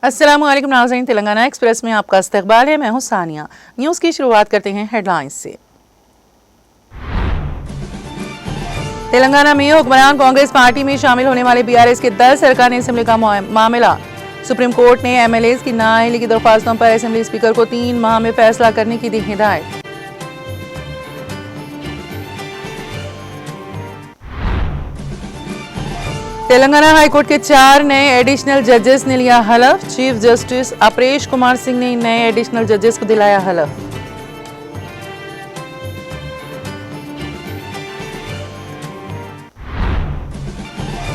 अस्सलामुअलैकुम नाज़रीन, तेलंगाना एक्सप्रेस में आपका इस्तकबाल है। मैं हूं सानिया। न्यूज़ की शुरुआत करते हैं हेडलाइंस से। तेलंगाना में हुक्मरान कांग्रेस पार्टी में शामिल होने वाले बीआरएस के 10 अरकान असेंबली का मामला। सुप्रीम कोर्ट ने एमएलएज की नाअहली की दरख्वास्तों पर असेंबली स्पीकर को 3 माह में फैसला करने की दी हिदायत। तेलंगाना हाईकोर्ट के 4 नए एडिशनल जजेस ने लिया हलफ। चीफ जस्टिस अपरेश कुमार सिंह ने नए एडिशनल जजेस को दिलाया हलफ।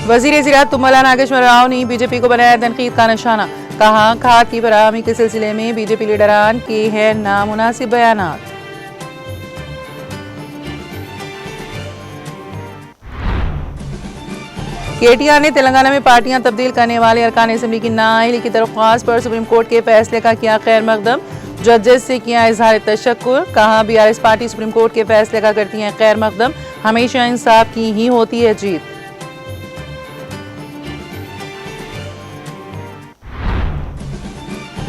वजीर ज़राअत तुम्मला नागेश्वर राव ने बीजेपी को बनाया तनकीद का निशाना। कहा, खाद की फराहमी के सिलसिले में बीजेपी लीडरान के हैं नामुनासिब बयानात। केटीआर ने तेलंगाना में पार्टियां तब्दील करने वाले अरकान असेंबली की नाअहली की दरख्वास्त पर सुप्रीम कोर्ट के फैसले का किया खैर मकदम। जजेस से किया इजहार तशक्कुर। कहा, बीआरएस पार्टी सुप्रीम कोर्ट के फैसले का करती है खैर मकदम। हमेशा इंसाफ की ही होती है जीत।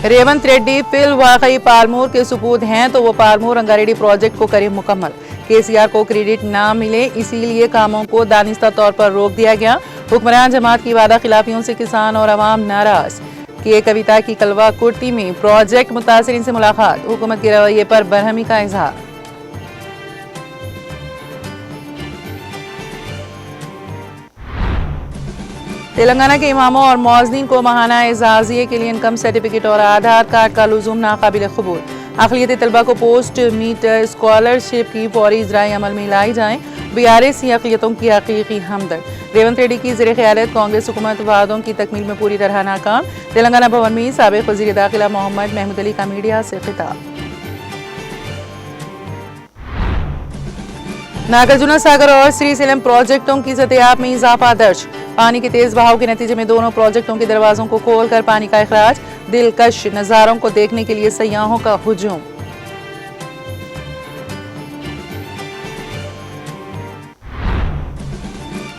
रेवंत रेड्डी फिल वाकई पालमूर के सुपूत हैं तो वो पालमूर रंगारेड्डी प्रोजेक्ट को करे मुकम्मल। केसीआर को क्रेडिट ना मिले, इसीलिए कामों को दानिस्ता तौर पर रोक दिया गया। हुक्मरान जमात की वादा खिलाफियों से किसान और अवाम नाराज। के कविता की कलवा कुर्ती में प्रोजेक्ट मुतासिरीन से मुलाकात। हुकूमत के रवैये पर बरहमी का इजहार। तेलंगाना के इमामों और मौज़नीन को माहाना एजाज़िये के लिए इनकम सर्टिफिकेट और आधार कार्ड का लुज़ूम नाकाबिल क़बूल। अक़लियती तलबा को पोस्ट मीटर स्कॉलरशिप की फौरी इजराई अमल में लाई जाए। बीआरएस अक़लियतों की हकीकी हमदर्द। रेवंत रेड्डी की ज़ेर क़यादत कांग्रेस हुकूमत वादों की तकमील में पूरी तरह नाकाम। तेलंगाना भवन में साबिक़ वज़ीर दाखिला मोहम्मद महमूद अली का मीडिया से खिताब। नागार्जुना सागर और श्रीशैलम प्रोजेक्टों की सतह में इजाफा दर्ज। पानी के तेज बहाव के नतीजे में दोनों प्रोजेक्टों के दरवाजों को खोलकर पानी का इखराज। दिलकश नज़ारों को देखने के लिए सयाहों का हुजूम।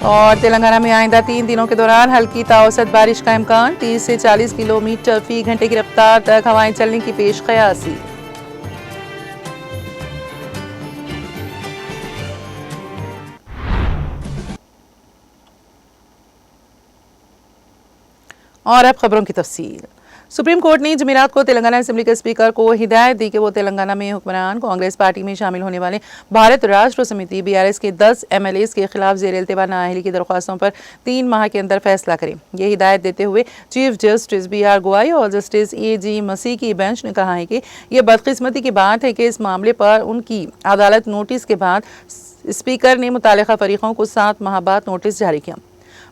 और तेलंगाना में आइंदा 3 दिनों के दौरान हल्की ताउसत बारिश का इम्कान। 30 से 40 किलोमीटर फी घंटे की रफ्तार तक हवाएं चलने की पेश क़यासी। और अब खबरों की तफसील। सुप्रीम कोर्ट ने जमेरात को तेलंगाना असेंबली के स्पीकर को हिदायत दी कि वो तेलंगाना में हुक्मरान कांग्रेस पार्टी में शामिल होने वाले भारत राष्ट्र समिति बीआरएस के 10 एमएलएज के खिलाफ ज़ेर इल्तिवा नाअहली की दरख्वास्तों पर 3 माह के अंदर फैसला करें। ये हिदायत देते हुए चीफ जस्टिस बीआर गवाई और जस्टिस एजी मसीह की बेंच ने कहा है कि यह बदकिस्मती की बात है कि इस मामले पर उनकी अदालत नोटिस के बाद स्पीकर ने मुतालिका फरीकों को 7 माह बाद नोटिस जारी किया।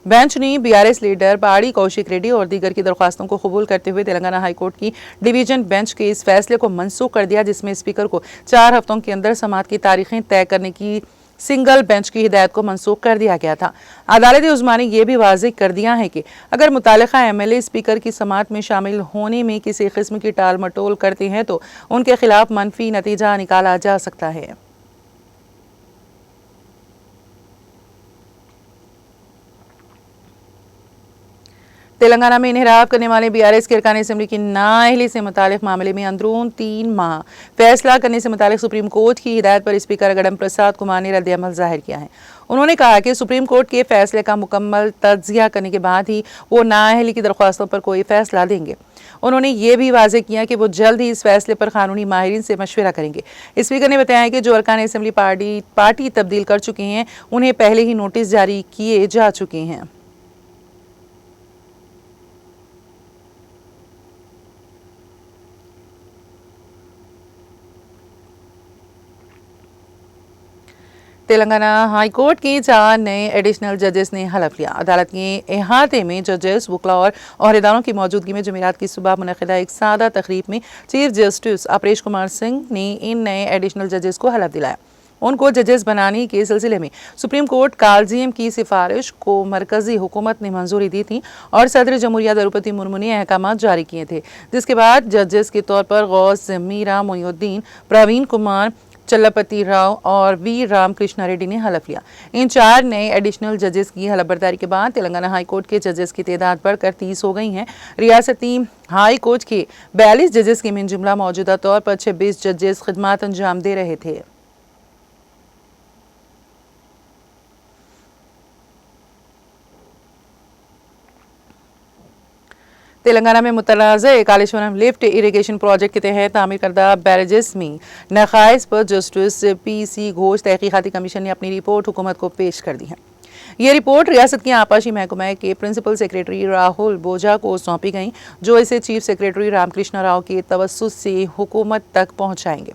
बेंच ने बीआरएस लीडर बाड़ी कौशिक रेड्डी और दीगर की दरख्वास्तों को कबूल करते हुए तेलंगाना हाईकोर्ट की डिवीजन बेंच के इस फैसले को मनसूख कर दिया, जिसमें स्पीकर को 4 हफ्तों के अंदर समाअत की तारीखें तय करने की सिंगल बेंच की हिदायत को मनसूख कर दिया गया था। अदालत उज़्मा ने यह भी वाज़ेह कर दिया है कि अगर मुतालिका एमएलए स्पीकर की समाअत में शामिल होने में किसी किस्म की टाल मटोल करते हैं तो उनके खिलाफ मनफी नतीजा निकाला जा सकता है। तेलंगाना में इन्हराफ करने वाले बीआरएस के अरकान असेंबली की नाअहली से मुतालिक मामले में अंदरून 3 माह फैसला करने से मुतालिक सुप्रीम कोर्ट की हिदायत पर स्पीकर गडम प्रसाद कुमार ने रद्द-ए-अमल जाहिर किया है। उन्होंने कहा कि सुप्रीम कोर्ट के फैसले का मुकम्मल तज्जिया करने के बाद ही वो नाअहली की दरख्वास्तों पर कोई फैसला देंगे। उन्होंने ये भी वाज़ेह किया कि वो जल्द ही इस फैसले पर कानूनी माहिरीन से मशवरा करेंगे। स्पीकर ने बताया कि जो अरकान असेंबली पार्टी तब्दील कर चुके हैं उन्हें पहले ही नोटिस जारी किए जा चुके हैं। तेलंगाना हाईकोर्ट के 4 नए एडिशनल जजेस ने हलफ लिया। अदालत के अहाते में जजेस, वकला और अहदेदारों की मौजूदगी में जमेरात की सुबह मुनक़िदा एक सादा तकरीब में चीफ जस्टिस अपरेश कुमार सिंह ने इन नए एडिशनल जजेस को हलफ दिलाया। उनको जजेस बनाने के सिलसिले में सुप्रीम कोर्ट कॉलेजियम की सिफारिश को मरकजी हुकूमत ने मंजूरी दी थी और सदर जमहूरिया द्रौपदी मुर्मू ने अहकाम जारी किए थे, जिसके बाद जजेस के तौर पर गौस मीरा मोइनुद्दीन, प्रवीण कुमार, चल्लापति राव और वी रामकृष्णा रेड्डी ने हलफ लिया। इन 4 नए एडिशनल जजेस की हलफबरदारी के बाद तेलंगाना हाई कोर्ट के जजेस की तादाद बढ़कर 30 हो गई है। रियासती हाई कोर्ट के 42 जजेस के मिन जुमला मौजूदा तौर पर 26 जजेस खिदमात अंजाम दे रहे थे। तेलंगाना में मुतनाज़ कालेश्वरम लिफ्ट इरिगेशन प्रोजेक्ट के तहत तामीर करदा बैरेजेस में नक़ाइस पर जस्टिस PC घोष तहकीकाती कमीशन ने अपनी रिपोर्ट हुकूमत को पेश कर दी है। ये रिपोर्ट रियासत के आपाशी महकमा के प्रिंसिपल सेक्रेटरी राहुल बोझा को सौंपी गई, जो इसे चीफ सेक्रेटरी रामकृष्णा राव के तवस्सुस से हुकूमत तक पहुंचाएंगे।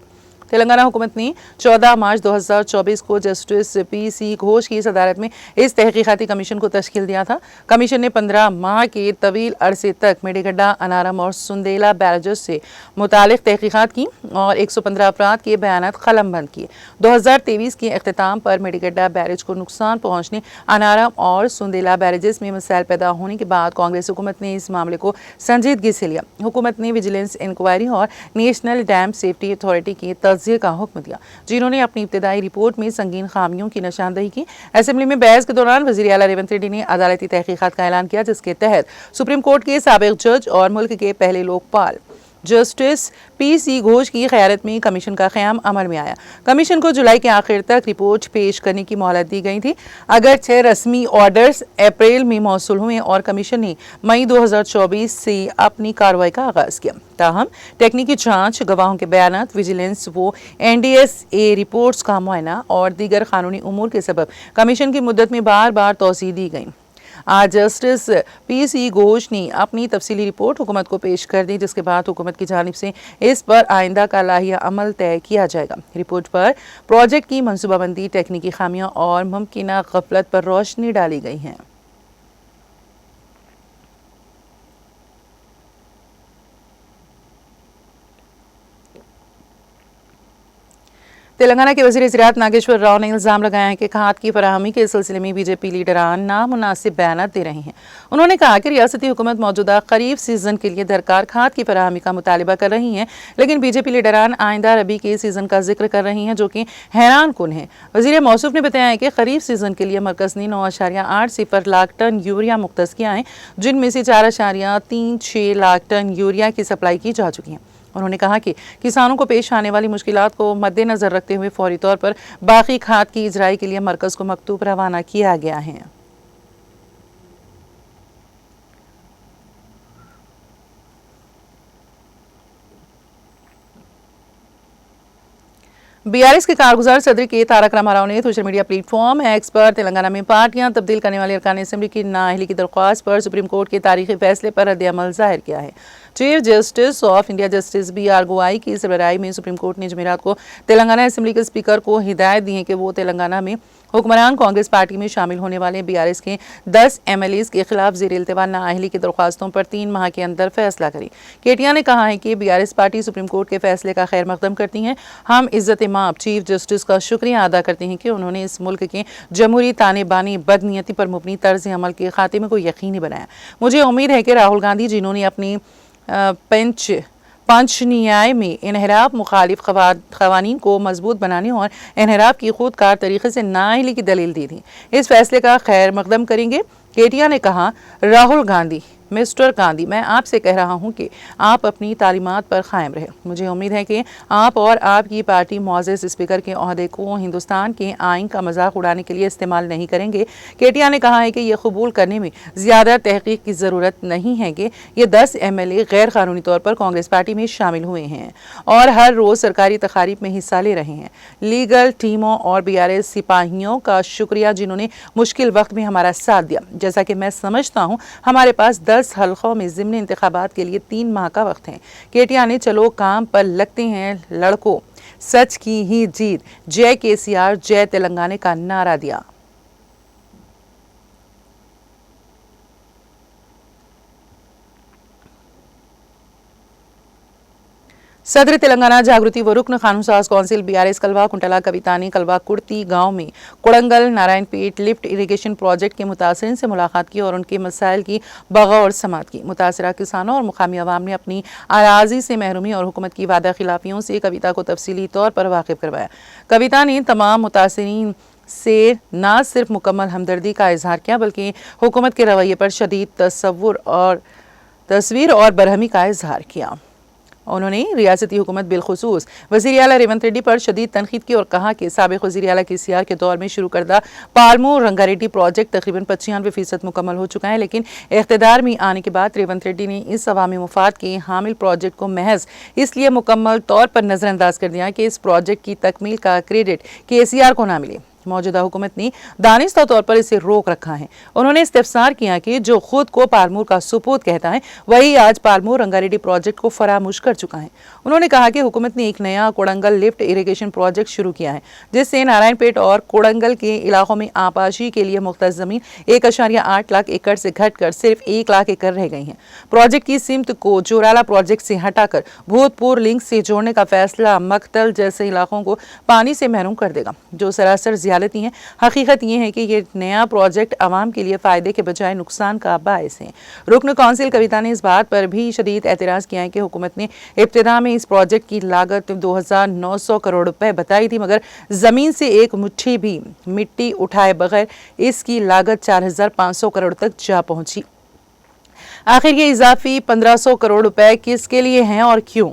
तेलंगाना हुकूमत ने 14 मार्च 2024 को जस्टिस PC घोष की सदारत में इस तहकीकाती कमीशन को तश्कील दिया था। कमीशन ने 15 माह के तवील अरसे तक मेडीगड्डा, अनारम और सुंदेला बैरेजेस से मुतालिक तहकीकात की और 115 अफराद के बयानात कलमबंद किए। 2023 के अख्तिताम पर मेडीगड्डा बैरेज को नुकसान पहुंचने, अनारम और सुंदेला बैरेजेस में मसाइल पैदा होने के बाद कांग्रेस हुकूमत ने इस मामले को संजीदगी से लिया। हुकूमत ने विजिलेंस इंक्वायरी और नेशनल डैम सेफ्टी अथॉरिटी की तज्जिए का हुक्म दिया, जिन्होंने अपनी इब्तदाई रिपोर्ट में संगीन खामियों की निशानदही की। असेंबली में बहस के दौरान वज़ीर आला रेवंत रेड्डी ने अदालती तहकीकात का ऐलान किया, जिसके तहत सुप्रीम कोर्ट के साबिक जज और मुल्क के पहले लोकपाल जस्टिस PC घोष की क़यादत में कमीशन का क़याम अमल में आया। कमीशन को जुलाई के आखिर तक रिपोर्ट पेश करने की मोहलत दी गई थी। अगरचे रस्मी ऑर्डर्स अप्रैल में मौसूल हुए और कमीशन ने मई 2024 से अपनी कार्रवाई का आगाज़ किया। ताहम टेक्निकी जांच, गवाहों के बयानात, विजिलेंस व NDSA रिपोर्ट्स का मुआयना और दीगर कानूनी उमूर के सबब कमीशन की मुद्दत में बार बार तोसी दी गई। आज जस्टिस PC घोष ने अपनी तफसीली रिपोर्ट हुकूमत को पेश कर दी, जिसके बाद हुकूमत की जानिब से इस पर आइंदा का लाहिया अमल तय किया जाएगा। रिपोर्ट पर प्रोजेक्ट की मनसूबाबंदी, टेक्निकी खामियां और मुमकिना गफलत पर रोशनी डाली गई है। तेलंगाना के वज़ीर ज़राअत नागेश्वर राव ने इल्ज़ाम लगाया है कि खाद की फराहमी के सिलसिले में BJP लीडरान नामुनासिब बयानात दे रहे हैं। उन्होंने कहा कि रियासती हुकूमत मौजूदा खरीफ सीजन के लिए दरकार खाद की फराहमी का मुतालिबा कर रही है, लेकिन BJP लीडरान आइंदा रबी के सीजन का जिक्र कर रही हैं, जो कि हैरान कुन है। वज़ीर मौसूफ ने बताया है कि खरीफ सीजन के लिए मरकज़ ने 9.80 लाख टन यूरिया मुख्तस किया है, जिनमें से 4.36 लाख टन यूरिया की सप्लाई की जा चुकी है। उन्होंने कहा कि किसानों को पेश आने वाली मुश्किलात को मद्देनजर रखते हुए फौरी तौर पर बाकी खाद की इजराई के लिए मरकज़ को मकतूब रवाना किया गया है। BRS के कारगुजार सदर के तारक रामाराव ने सोशल मीडिया प्लेटफॉर्म X पर तेलंगाना में पार्टियां तब्दील करने वाले अरकान असेंबली की नाअहली की दरख्वास्त पर सुप्रीम कोर्ट के तारीखी फैसले पर रद्द-ए-अमल जाहिर किया है। Chief justice of India justice BR गवाई की सरबराही में सुप्रीम कोर्ट ने जुमेरात को तेलंगाना असेंबली के स्पीकर को हिदायत दी है कि वो तेलंगाना में हुक्मरान कांग्रेस पार्टी में शामिल होने वाले BRS के 10 MLAs के खिलाफ ज़ेर-इल्तिवा नाअहली की दरख्वास्तों पर 3 माह के अंदर फैसला करें। केटीआर ने कहा है कि BRS पार्टी सुप्रीम कोर्ट के फैसले का खैर मकदम करती है। हम इज्जत-ए-माब चीफ जस्टिस का शुक्रिया अदा करते हैं कि उन्होंने इस मुल्क के जमहूरी ताने-बाने बदनीयती पर मुबनी तर्ज अमल के खात्मे को यकीनी बनाया। मुझे उम्मीद है कि राहुल गांधी, जिन्होंने अपनी पंच न्याय में इनहराफ मुखालिफ क़वानीन को मजबूत बनाने और इनहराफ की खुदकार तरीके से नाअहली की दलील दी थी, इस फैसले का खैर मकदम करेंगे। केटीआर ने कहा, राहुल गांधी, मिस्टर गांधी, मैं आपसे कह रहा हूं कि आप अपनी तालीमात पर कायम रहे। मुझे उम्मीद है कि आप और आपकी पार्टी मुअज़्ज़ज़ स्पीकर के ओहदे को हिंदुस्तान के आइन का मजाक उड़ाने के लिए इस्तेमाल नहीं करेंगे। केटीआर ने कहा है कि यह कबूल करने में ज़्यादा तहकीक की ज़रूरत नहीं है कि ये 10 MLA गैर कानूनी तौर पर कांग्रेस पार्टी में शामिल हुए हैं और हर रोज़ सरकारी तकारीब में हिस्सा ले रहे हैं। लीगल टीमों और BRS सिपाहियों का शुक्रिया, जिन्होंने मुश्किल वक्त में हमारा साथ दिया। जैसा कि मैं समझता हूँ, हमारे पास 10 हल्कों में ज़िमनी इंतखाबात के लिए 3 माह का वक्त है। केटीआर ने चलो काम पर लगते हैं लड़कों, सच की ही जीत, जय KCR, जय तेलंगाना का नारा दिया। सदर तेलंगाना जागृति व रुकन कानूनसाज कौंसिल बीआरएस कलवा कुंटला कवितानी कलवा कुर्ती गांव में Kodangal Narayanpet lift irrigation project के मुतासरीन से मुलाकात की और उनके मसाइल की बगौर समात की। मुतासरा किसानों और मुकामी अवाम ने अपनी अराजी से महरूमी और हुकूमत की वादा खिलाफियों से कविता को तफसीली तौर पर वाकिफ करवाया। कविता ने तमाम मुतासरीन से न सिर्फ मुकम्मल हमदर्दी का इजहार किया बल्कि हुकूमत के रवैये पर शदीद तस्वीर और बरहमी का इजहार किया। उन्होंने रियासती हुकूमत बिलखुसूस वज़ीर आला रेवंत रेड्डी पर शदीद तनकीद की और कहा कि साबिक़ वज़ीर आला केसीआर के दौर में शुरू करदा पालमू रंगारेड्डी प्रोजेक्ट तकरीबन 95% मुकम्मल हो चुका है, लेकिन इख्तिदार में आने के बाद रेवंत रेड्डी ने इस अवामी मुफाद के हामिल प्रोजेक्ट को महज इसलिए मुकम्मल तौर पर नज़रअंदाज कर दिया कि इस प्रोजेक्ट की तकमील का क्रेडिट केसीआर को ना मिले। मौजूदा हुकूमत ने दानिस्ता तौर पर इसे रोक रखा है। उन्होंने इस्तिफसार किया कि जो खुद को पालमूर का सुपूत कहता है वही आज पालमूर रंगारेड्डी प्रोजेक्ट को फरामोश कर चुका है। उन्होंने कहा कि हुकूमत ने एक नया कोड़ंगल लिफ्ट इरिगेशन प्रोजेक्ट शुरू किया है जिससे नारायणपेट और कोड़ंगल के इलाकों में आबाशी के लिए मुख्तस जमीन 1.8 लाख एकड़ से घटकर सिर्फ 1 लाख एकड़ रह गई है। प्रोजेक्ट की सिमत को जोराला प्रोजेक्ट से हटाकर भूतपूर्व लिंक से जोड़ने का फैसला मकतल जैसे इलाकों को पानी से महरूम कर देगा, जो सरासर ज़ियादती है। हकीकत ये है कि ये नया प्रोजेक्ट आवाम के लिए फ़ायदे के बजाय नुकसान का बायस है। रुकन कौंसिल कविता ने इस बात पर भी शदीद एतराज़ किया है कि हुकूमत ने इब्तिदा में इस प्रोजेक्ट की लागत 2900 करोड़ रुपए बताई थी, मगर ज़मीन से एक मुट्ठी भी मिट्टी उठाए बगैर इसकी लागत 4500 करोड़ तक जा पहुंची। आखिर ये इजाफी 1500 करोड़ रुपए किसके लिए हैं और क्यों?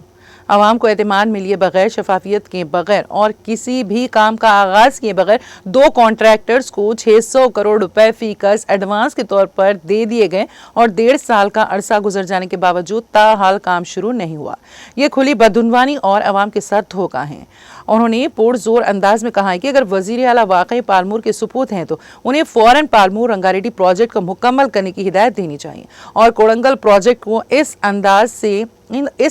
आवाम को एतमाद में लिए बगैर, शफाफियत के बगैर और किसी भी काम का आगाज किए बगैर 2 कॉन्ट्रैक्टर्स को 600 करोड़ रुपए फीकस एडवांस के तौर पर दे दिए गए और 1.5 साल का अरसा गुजर जाने के बावजूद ताहाल काम शुरू नहीं हुआ। ये खुली बदउनवानी और आवाम के साथ धोखा है। उन्होंने पुरजोर अंदाज में कहा है कि अगर वजीर आला वाकई पालमूर के सुपूत हैं तो उन्हें फौरन पालमूर रंगारेड्डी प्रोजेक्ट को मुकम्मल करने की हिदायत देनी चाहिए और कोड़ंगल प्रोजेक्ट को इस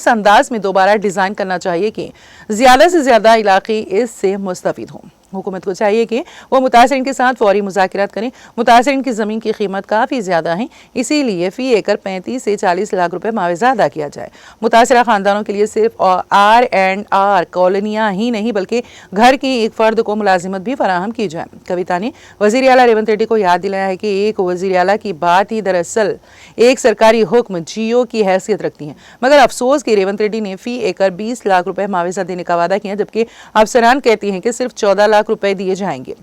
अंदाज में दोबारा डिजाइन करना चाहिए कि ज्यादा से ज्यादा इलाके इससे मुस्तफिद हों। हुकूमत को चाहिए कि वो मुतासरीन के साथ फौरी मुज़ाकरात करें। मुतासरीन की ज़मीन की कीमत काफ़ी ज़्यादा है, इसीलिए फ़ी एकड़ 35 से 40 लाख रुपए मुआवजा अदा किया जाए। मुतासरा ख़ानदानों के लिए सिर्फ R&R कॉलोनियाँ ही नहीं बल्कि घर की एक फ़र्द को मुलाजिमत भी फराहम की जाए। कविता ने वज़ीर आला रेवंत रेड्डी को याद दिलाया है कि एक वज़ीर आला की बात ही दरअसल एक सरकारी हुक्म GO की हैसियत रखती है, मगर अफसोस कि रेवंत रेड्डी ने फ़ी एकड़ 20 लाख रुपए मुआवजा देने का वादा किया, जबकि अफसरान कहती हैं कि सिर्फ 14 लाख रुपए दिए जाएंगे।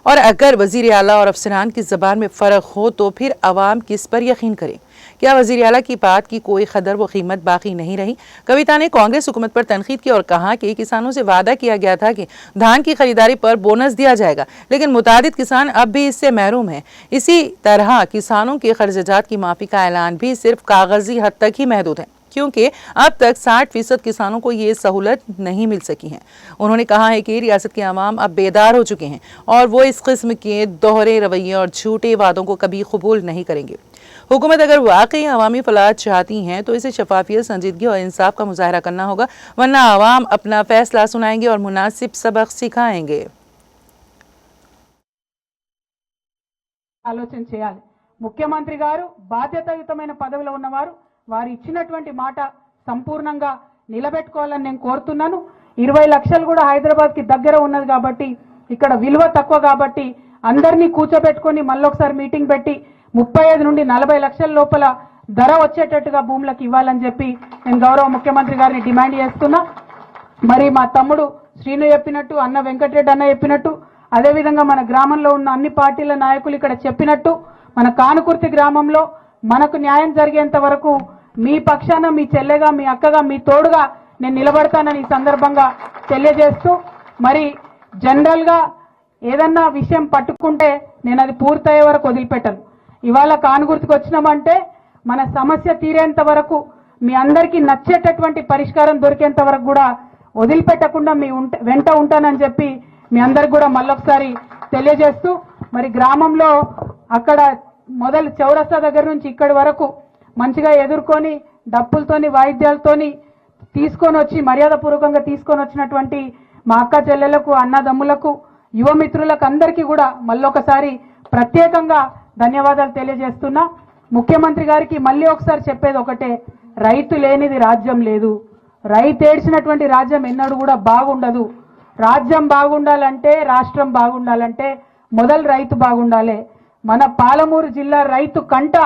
और अगर वजीर आला और अफसरान की ज़बान में फ़र्क हो तो फिर अवाम किस पर यकीन करे? क्या वजीर आला की बात की कोई कदर व कीमत बाकी नहीं रही? कविता ने कांग्रेस हुकूमत पर तनकीद की और कहा कि किसानों से वादा किया गया था कि धान की खरीदारी पर बोनस दिया जाएगा, लेकिन मुतादिद किसान अब भी इससे महरूम हैं। इसी तरह किसानों के खर्चात की माफ़ी का ऐलान भी सिर्फ कागजी हद तक ही महदूद है, क्योंकि अब तक 60% किसानों को ये सहूलत नहीं मिल सकी है। उन्होंने कहा है कि रियासत के अवाम अब बेदार हो चुके हैं और वो इस किस्म के दोहरे रवैये और झूठे वादों को कभी कबूल नहीं करेंगे। हुकूमत अगर वाकई अवामी फलाह चाहती हैं तो इसे शफाफियत, संजीदगी और इंसाफ का मुजाहरा करना होगा, वरना अवाम अपना फैसला सुनाएंगे और मुनासिब सबक सिखाएंगे। ఆలోచన చేయాలి। ముఖ్యమంత్రి గారు బాధ్యతాయుతమైన పదవిలో ఉన్నవారు వారు ఇచ్చినటువంటి మాట సంపూర్ణంగా నిలబెట్టుకోవాలని నేను కోరుతున్నాను। 20 లక్షలు కూడా హైదరాబాద్ కి దగ్గర ఉన్నది కాబట్టి ఇక్కడ విలువ తక్కువ కాబట్టి అందరినీ కూర్చోబెట్టుకొని మళ్ళొకసారి మీటింగ్ పెట్టి 35 నుండి 40 లక్షల లోపల ధర వచ్చేటట్టుగా భూములకు ఇవ్వాలని చెప్పి నేను గౌరవ ముఖ్యమంత్రి గారిని డిమాండ్ చేస్తున్నా। మరి మా తమ్ముడు శ్రీను చెప్పినట్టు, అన్న వెంకటరెడ్డి అన్న చెప్పినట్టు, అదే విధంగా మన గ్రామంలో ఉన్న అన్ని పార్టీల నాయకులు ఇక్కడ చెప్పినట్టు మన కానుకుర్తి గ్రామంలో మనకు న్యాయం జరిగేంత వరకు మీ పక్షాన, మీ చెల్లెగా, మీ అక్కగా, మీ తోడుగా నేను నిలబడతానని ఈ సందర్భంగా తెలియజేస్తూ, మరి జనరల్ గా ఏదన్నా విషయం పట్టుకుంటే నేను అది పూర్తయ్యే వరకు వదిలిపెట్టను। ఇవాళ కానుగుర్తికి వచ్చినామంటే మన సమస్య తీరేంత వరకు, మీ అందరికీ నచ్చేటటువంటి పరిష్కారం దొరికేంత వరకు కూడా వదిలిపెట్టకుండా మీ వెంట ఉంటానని చెప్పి మీ అందరికి కూడా మళ్ళొకసారి తెలియజేస్తూ, మరి గ్రామంలో అక్కడ మొదలు చౌరస్తా దగ్గర నుంచి ఇక్కడి వరకు మంచిగా ఎదుర్కొని డప్పులతోని వాయిద్యాలతోని తీసుకొని వచ్చి మర్యాదపూర్వకంగా తీసుకొని వచ్చినటువంటి మా అక్క చెల్లెలకు, అన్నదమ్ములకు, యువమిత్రులకు అందరికీ కూడా మళ్ళొకసారి ప్రత్యేకంగా ధన్యవాదాలు తెలియజేస్తున్నా। ముఖ్యమంత్రి గారికి మళ్ళీ ఒకసారి చెప్పేది ఒకటే, రైతు లేనిది రాజ్యం లేదు, రైతు ఏడ్చినటువంటి రాజ్యం ఎన్నడూ కూడా బాగుండదు. రాజ్యం బాగుండాలంటే, రాష్ట్రం బాగుండాలంటే మొదలు రైతు బాగుండాలి. మన పాలమూరు జిల్లా రైతు కంట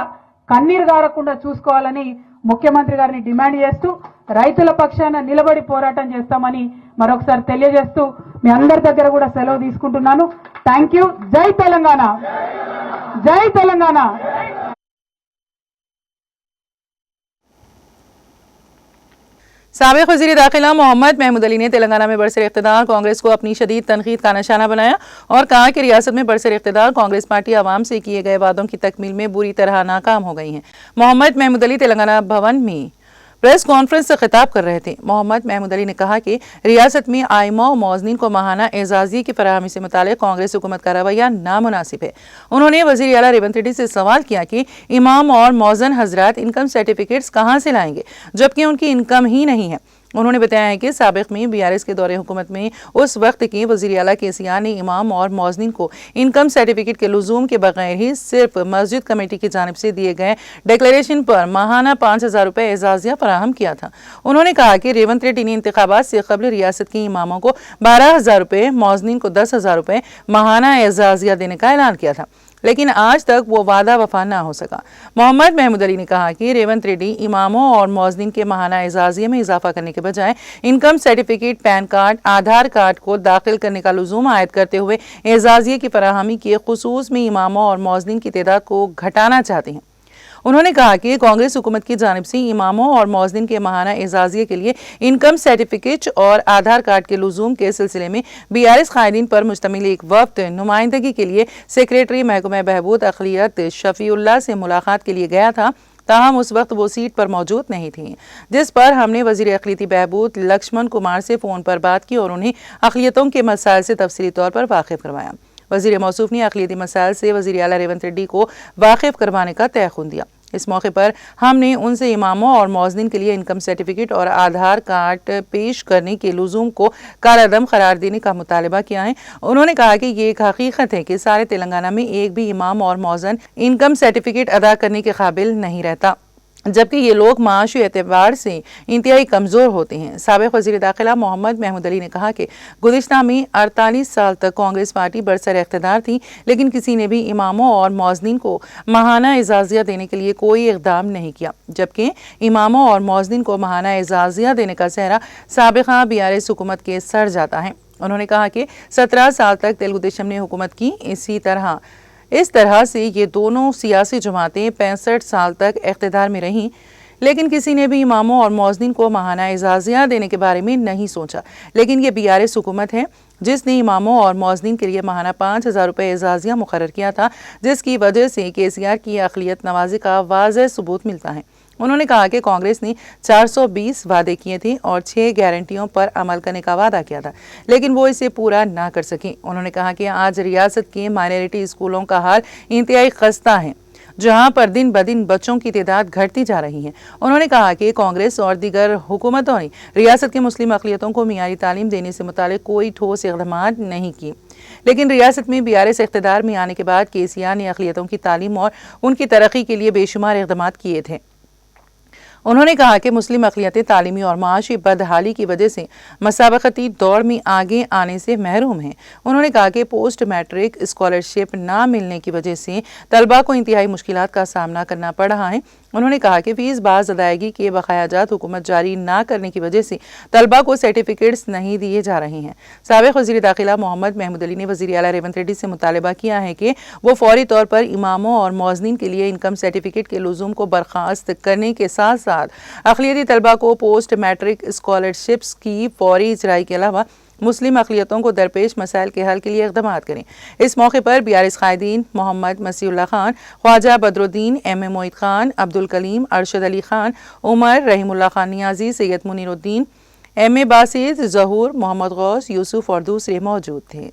కన్నీరు గారకుండా చూసుకోవాలని ముఖ్యమంత్రి గారిని డిమాండ్ చేస్తూ రైతుల పక్షాన నిలబడి పోరాటం చేస్తామని మరొకసారి తెలియజేస్తూ మీ అందరి దగ్గర కూడా సెలవు తీసుకుంటున్నాను. Thank you. జై తెలంగాణ, జై తెలంగాణ. साबिक़ वज़ीर दाखिला मोहम्मद महमूद अली ने तेलंगाना में बरसर इक़्तिदार कांग्रेस को अपनी शदीद तनकीद का निशाना बनाया और कहा कि रियासत में बरसर इक़्तिदार कांग्रेस पार्टी आवाम से किए गए वादों की तकमील में बुरी तरह नाकाम हो गई है। मोहम्मद महमूद अली तेलंगाना भवन में प्रेस कॉन्फ्रेंस से खिताब कर रहे थे। मोहम्मद महमूद अली ने कहा कि रियासत में आइमा और मौज़नीन को माहाना एजाज़ी की फराहमी से मुताल्लिक़ कांग्रेस हुकूमत का रवैया नामुनासिब है। उन्होंने वज़ीर आला रेवंत रेड्डी से सवाल किया कि इमाम और मौज़न हजरात इनकम सर्टिफिकेट्स कहाँ से लाएंगे जबकि उनकी इनकम ही नहीं है। उन्होंने बताया है कि साबिक़ में बीआरएस के दौरे हुकूमत में उस वक्त के वज़ीर आला केसीआर ने इमाम और मौज़नीन को इनकम सर्टिफिकेट के लुज़ूम के बगैर ही सिर्फ मस्जिद कमेटी की जानिब से दिए गए डिक्लेरेशन पर माहाना 5,000 रुपये एजाज़िया फराहम किया था। उन्होंने कहा कि रेवंत रेड्डी ने इंतखाबात से कबल रियासत के इमामों को 12,000 रुपये, मौज़नीन को 10,000 रुपये माहाना एजाज़िया देने का ऐलान किया था, लेकिन आज तक वो वादा वफा ना हो सका। मोहम्मद महमूद अली ने कहा कि रेवंत रेड्डी इमामों और मौज़नीन के माहाना एजाज़िया में इजाफा करने के बजाय इनकम सर्टिफिकेट, पैन कार्ड, आधार कार्ड को दाखिल करने का लुज़ूम आयद करते हुए एजाज़िया की फराहमी के खुसूस में इमामों और मौज़नीन की तादाद को घटाना चाहते हैं। उन्होंने कहा कि कांग्रेस हुकूमत की जानिब से इमामों और मौज़नीन के माहाना एजाज़िया के लिए इनकम सर्टिफिकेट और आधार कार्ड के लुज़ूम के सिलसिले में बीआरएस कायदीन पर मुश्तमिल एक वफ्द नुमाइंदगी के लिए सेक्रेटरी महकमा बहबूद अक़लियत शफ़ीउल्लाह से मुलाकात के लिए गया था। ताहम उस वक्त वो सीट पर मौजूद नहीं थी, जिस पर हमने वज़ीर अक़लियती बहबूद लक्ष्मण कुमार से फ़ोन पर बात की और उन्हें अक़लियतों के मसाइल से तफसीली तौर पर वाकिफ़ करवाया। वज़ीर मौसूफ़ ने अक़लियती मसाइल से वज़ीर आला रेवंत रेड्डी को वाकिफ़ करवाने का तयख़ुन दिया। इस मौके पर हमने उनसे इमामों और मौज़नीन के लिए इनकम सर्टिफिकेट और आधार कार्ड पेश करने के लुज़ूम को कालादम करार देने का मुतालबा किया है। उन्होंने कहा कि ये एक हकीकत है कि सारे तेलंगाना में एक भी इमाम और मौज़न इनकम सर्टिफिकेट अदा करने के काबिल नहीं रहता, जबकि ये लोग माशी एतबार से इंतहाई कमज़ोर होते हैं। साबिक़ वज़ीर दाखिला मोहम्मद महमूद अली ने कहा कि गुज़िश्ता में 48 साल तक कांग्रेस पार्टी बरसर इक़्तिदार थी, लेकिन किसी ने भी इमामों और मौज़नीन को माहाना एजाज़िया देने के लिए कोई इक़दाम नहीं किया, जबकि इमामों और मौज़नीन को माहाना एजाज़िया देने का सहरा साबिक़ा बीआरएस हुकूमत के सर जाता है। उन्होंने कहा कि 17 साल तक तेलुगु देशम ने हुकूमत की। इस तरह से ये दोनों सियासी जमातें 65 साल तक इक़्तिदार में रहीं, लेकिन किसी ने भी इमामों और मौज़नीन को माहाना एजाज़िया देने के बारे में नहीं सोचा। लेकिन ये बीआरएस हुकूमत है जिसने इमामों और मौज़नीन के लिए माहाना 5,000 रुपये एजाज़िया मुकर्रर किया था, जिसकी वजह से केसीआर की अक़लियत नवाज़ी का वाज़ेह सबूत मिलता है। उन्होंने कहा कि कांग्रेस ने 420 वादे किए थे और 6 गारंटियों पर अमल करने का वादा किया था, लेकिन वो इसे पूरा ना कर सकी। उन्होंने कहा कि आज रियासत के माइनॉरिटी स्कूलों का हाल इंतहाई खस्ता है, जहां पर दिन ब दिन बच्चों की तादाद घटती जा रही है। उन्होंने कहा कि कांग्रेस और दीगर हुकूमतों ने रियासत के मुस्लिम अक़लियतों को मियारी तालीम देने से मुतालिक कोई ठोस इक़दामात नहीं किए, लेकिन रियासत में बीआरएस इक़्तिदार में आने के बाद केसीआर ने अक़लियतों की तालीम और उनकी तरक्की के लिए बेशुमार इक़दामात किए थे। उन्होंने कहा कि मुस्लिम अक़लियतें तालीमी और माशी बदहाली की वजह से मसाबकती दौड़ में आगे आने से महरूम हैं। उन्होंने कहा कि पोस्ट मैट्रिक स्कॉलरशिप ना मिलने की वजह से तलबा को इंतहाई मुश्किलात का सामना करना पड़ रहा है। उन्होंने कहा कि फ़ीस बाज़ अदायगी के बकायाजात हुकूमत जारी ना करने की वजह से तलबा को सर्टिफिकेट्स नहीं दिए जा रहे हैं। साबिक़ वज़ीर दाखिला मोहम्मद महमूद अली ने वज़ीर आला रेवंत रेड्डी से मुतालबा किया है कि वो फौरी तौर पर इमामों और मौज़नीन के लिए इनकम सर्टिफिकेट के लुज़ूम को बर्खास्त करने के साथ साथ अक़लियती तलबा को पोस्ट मैट्रिक स्कॉलरशिप्स की फौरी इजराई के अलावा मुस्लिम अक़लियतों को दरपेश मसाइल के हल के लिए इक़दामात करें। इस मौके पर बीआरएस कायदीन मोहम्मद मसीहुल्लाह खान, ख्वाजा बदरुद्दीन, एम मोईद खान, अब्दुल कलीम, अरशद अली खान, उमर, रहीमुल्लाह खान नियाजी, सैयद मुनीरुद्दीन, एम बासित, ज़हूर, मोहम्मद गौस, यूसुफ और दूसरे मौजूद थे।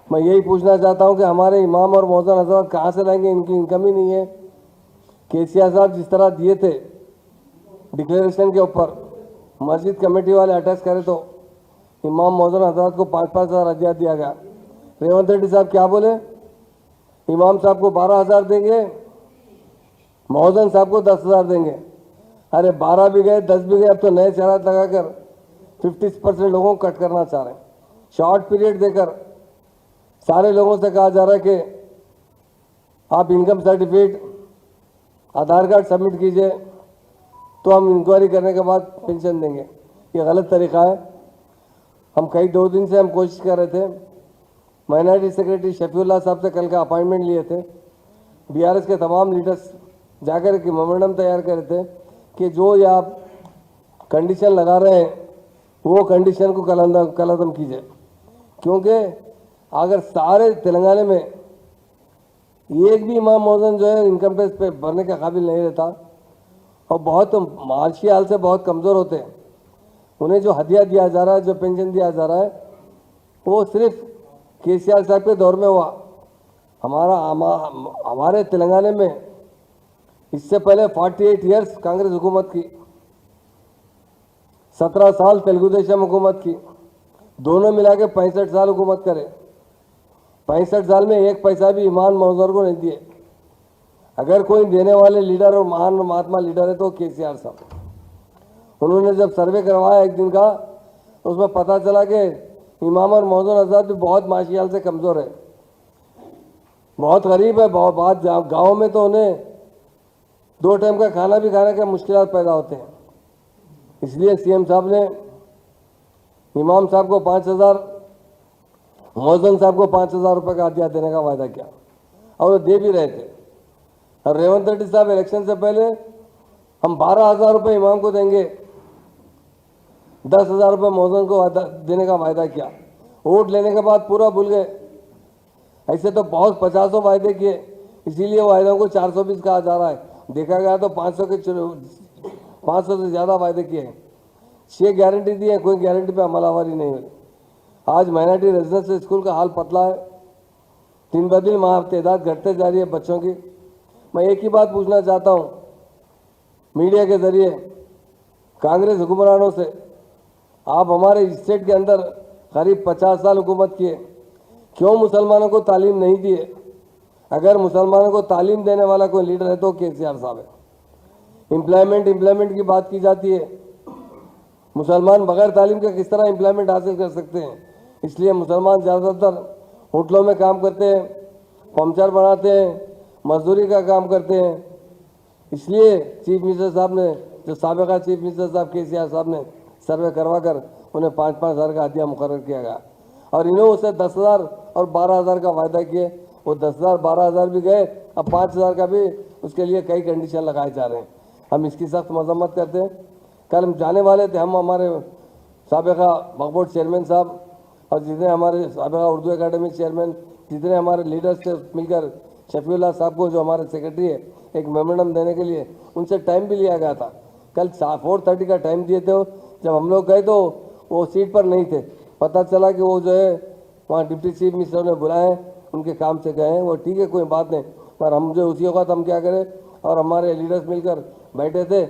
मैं यही पूछना चाहता हूँ कि हमारे इमाम और मौज़न हज़रात कहाँ से लाएंगे, इनकी इनकम ही नहीं है। केसीआर साहब जिस तरह दिए थे डिक्लेरेशन के ऊपर, मस्जिद कमेटी वाले अटैच करे तो इमाम मौज़न हज़रात को 5-5 हज़ार अजिया दिया गया। रेवंत रेड्डी साहब क्या बोले, इमाम साहब को 12,000 देंगे, मौज़न साहब को 10,000 देंगे। अरे 12 भी गए, 10 भी गए, अब तो नए शरात लगाकर 50% लोगों को कट करना चाह रहे हैं। शॉर्ट पीरियड देकर सारे लोगों से कहा जा रहा है कि आप इनकम सर्टिफिकेट, आधार कार्ड सबमिट कीजिए, तो हम इंक्वायरी करने के बाद पेंशन देंगे। ये गलत तरीका है। हम कई 2 दिन से हम कोशिश कर रहे थे। माइनॉरिटी सेक्रेटरी शफीउल्लाह साहब से कल का अपॉइंटमेंट लिए थे। बीआरएस के तमाम लीडर्स जाकर एक मेमोरेंडम तैयार कर रहे थे कि जो ये आप कंडीशन लगा रहे हैं वो कंडीशन को कल अदम कीजिए, क्योंकि अगर सारे तेलंगाना में एक भी इमाम मौजन जो है इनकम टैक्स पे भरने के काबिल नहीं रहता और बहुत माशी हाल से बहुत कमज़ोर होते हैं, उन्हें जो हदिया दिया जा रहा है, जो पेंशन दिया जा रहा है, वो सिर्फ केसीआर साहब के दौर में हुआ। हमारे तेलंगाना में इससे पहले 48 ईयर्स कांग्रेस हुकूमत की, 17 साल तेलुगु देशम हुकूमत की, दोनों मिला के 65 साल हुकूमत करे। 65 साल में एक पैसा भी इमाम मौजूद को नहीं दिए। अगर कोई देने वाले लीडर और महान महात्मा लीडर है तो केसीआर साहब। उन्होंने जब सर्वे करवाया एक दिन का, उसमें पता चला कि इमाम और मौजूद आज़ाद भी बहुत माशी हाल से कमज़ोर है, बहुत गरीब है। बहुत गाँव में तो उन्हें 2 टाइम का खाना भी खाने के मुश्किलात पैदा होते हैं। इसलिए सीएम साहब ने इमाम साहब को 5,000, मौजन साहब को 5,000 रुपये का हदिया देने का वायदा किया और वो दे भी रहे थे। और रेवंत रेड्डी साहब इलेक्शन से पहले हम 12,000 रुपये इमाम को देंगे, 10,000 रुपये मौजन को देने का वायदा किया। वोट लेने के बाद पूरा भूल गए। ऐसे तो बहुत 50 वायदे किए, इसीलिए वायदों को 420 कहा जा रहा है। देखा गया तो 500 से ज़्यादा वायदे किए हैं। 6 गारंटी दी है, कोई गारंटी पे अमलावरी नहीं हुई। आज माइनॉरिटी रेजिडेंशियल स्कूल का हाल पतला है, दिन ब दिन वहाँ तादाद घटते जा रही है बच्चों की। मैं एक ही बात पूछना चाहता हूँ मीडिया के जरिए कांग्रेस हुक्मरानों से, आप हमारे स्टेट के अंदर करीब 50 साल हुकूमत किए, क्यों मुसलमानों को तालीम नहीं दिए? अगर मुसलमानों को तालीम देने वाला कोई लीडर है तो केसीआर साहब है। एम्प्लॉयमेंट की बात की जाती है, मुसलमान बगैर तालीम के किस तरह एम्प्लॉयमेंट हासिल कर सकते हैं? इसलिए मुसलमान ज़्यादातर होटलों में काम करते हैं, पंचर बनाते हैं, मजदूरी का काम करते हैं। इसलिए चीफ मिनिस्टर साहब ने, जो साबिका चीफ मिनिस्टर साहब केसीआर साहब ने सर्वे करवा कर उन्हें 5-5 हज़ार का हदिया मुकर्रर किया गया और इन्होंने उसे 10,000 और 12,000 का वायदा किए। वो 10,000 12,000 भी गए, अब 5,000 का भी उसके लिए कई कंडीशन लगाए जा रहे हैं। हम इसकी सख्त मजम्मत करते हैं। कल हम जाने वाले थे, हम हमारे साबिका वक्फ बोर्ड चेयरमैन साहब और जितने हमारे साबिका उर्दू एकेडमी चेयरमैन, जितने हमारे लीडर्स थे, मिलकर शफीउल्लाह साहब को जो हमारे सेक्रेटरी है एक मेमोरेंडम देने के लिए उनसे टाइम भी लिया गया था। कल 4:30 का टाइम दिए थे। जब हम लोग गए तो वो सीट पर नहीं थे। पता चला कि वो जो है वहाँ डिप्टी चीफ मिनिस्टर ने बुलाए, उनके काम से गए हैं। वो ठीक है, कोई बात नहीं, पर हम जो उसी वक्त हम क्या करें, और हमारे लीडर्स मिलकर बैठे थे।